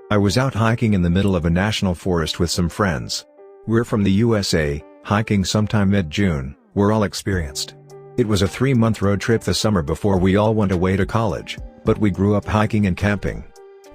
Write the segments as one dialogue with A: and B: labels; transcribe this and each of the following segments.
A: I was out hiking in the middle of a national forest with some friends. We're from the USA, hiking sometime mid-June, we're all experienced. It was a 3-month road trip the summer before we all went away to college, but we grew up hiking and camping.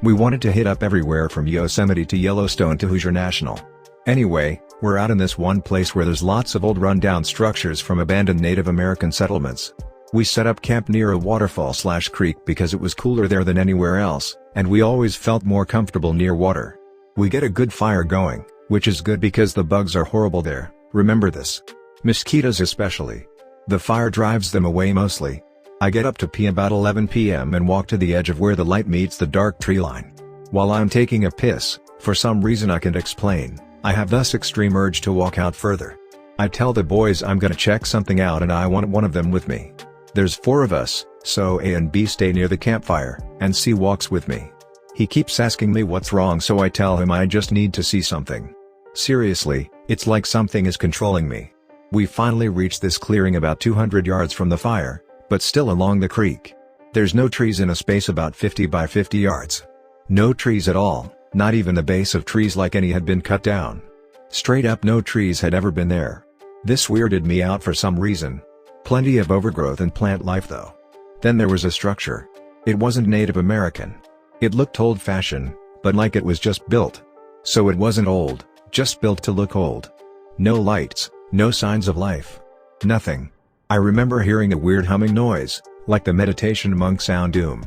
A: We wanted to hit up everywhere from Yosemite to Yellowstone to Hoosier National. Anyway, we're out in this one place where there's lots of old rundown structures from abandoned Native American settlements. We set up camp near a waterfall/creek because it was cooler there than anywhere else, and we always felt more comfortable near water. We get a good fire going, which is good because the bugs are horrible there, remember this. Mosquitoes especially. The fire drives them away mostly. I get up to pee about 11 p.m. and walk to the edge of where the light meets the dark tree line. While I'm taking a piss, for some reason I can't explain, I have this extreme urge to walk out further. I tell the boys I'm gonna check something out and I want one of them with me. There's 4 of us, so A and B stay near the campfire, and C walks with me. He keeps asking me what's wrong, so I tell him I just need to see something. Seriously, it's like something is controlling me. We finally reach this clearing about 200 yards from the fire, but still along the creek. There's no trees in a space about 50 by 50 yards. No trees at all, not even the base of trees like any had been cut down. Straight up no trees had ever been there. This weirded me out for some reason. Plenty of overgrowth and plant life though. Then there was a structure. It wasn't Native American. It looked old-fashioned, but like it was just built. So it wasn't old, just built to look old. No lights, no signs of life. Nothing. I remember hearing a weird humming noise, like the meditation monk sound doom.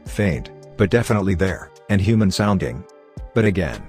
A: Faint, but definitely there, and human sounding. But again,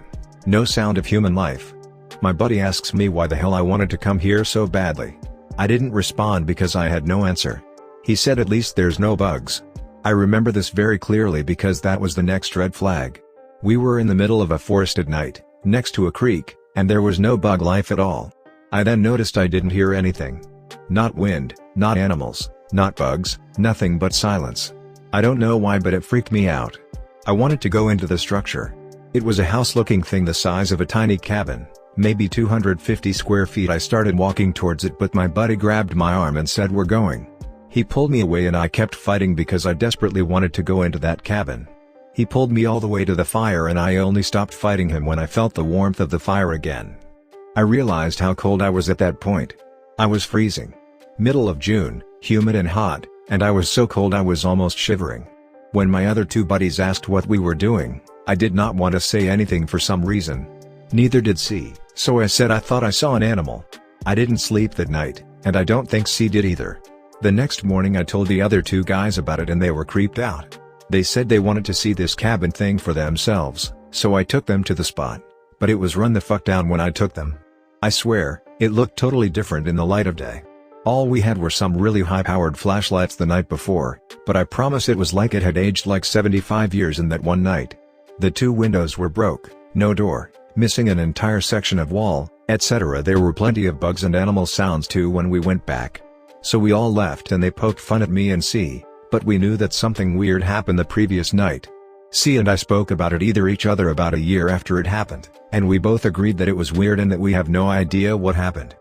A: no sound of human life. My buddy asks me why the hell I wanted to come here so badly. I didn't respond because I had no answer. He said at least there's no bugs. I remember this very clearly because that was the next red flag. We were in the middle of a forest at night, next to a creek, and there was no bug life at all. I then noticed I didn't hear anything. Not wind, not animals, not bugs, nothing but silence. I don't know why, but it freaked me out. I wanted to go into the structure. It was a house-looking thing the size of a tiny cabin, maybe 250 square feet. I started walking towards it, but my buddy grabbed my arm and said we're going. He pulled me away and I kept fighting because I desperately wanted to go into that cabin. He pulled me all the way to the fire and I only stopped fighting him when I felt the warmth of the fire again. I realized how cold I was at that point. I was freezing. Middle of June, humid and hot, and I was so cold I was almost shivering. When my other 2 buddies asked what we were doing, I did not want to say anything for some reason. Neither did C, so I said I thought I saw an animal. I didn't sleep that night, and I don't think C did either. The next morning I told the other 2 guys about it and they were creeped out. They said they wanted to see this cabin thing for themselves, so I took them to the spot. But it was run the fuck down when I took them. I swear, it looked totally different in the light of day. All we had were some really high-powered flashlights the night before, but I promise it was like it had aged like 75 years in that one night. The 2 windows were broke, no door, missing an entire section of wall, etc. There were plenty of bugs and animal sounds too when we went back. So we all left and they poked fun at me and C, but we knew that something weird happened the previous night. C and I spoke about it each other about a year after it happened, and we both agreed that it was weird and that we have no idea what happened.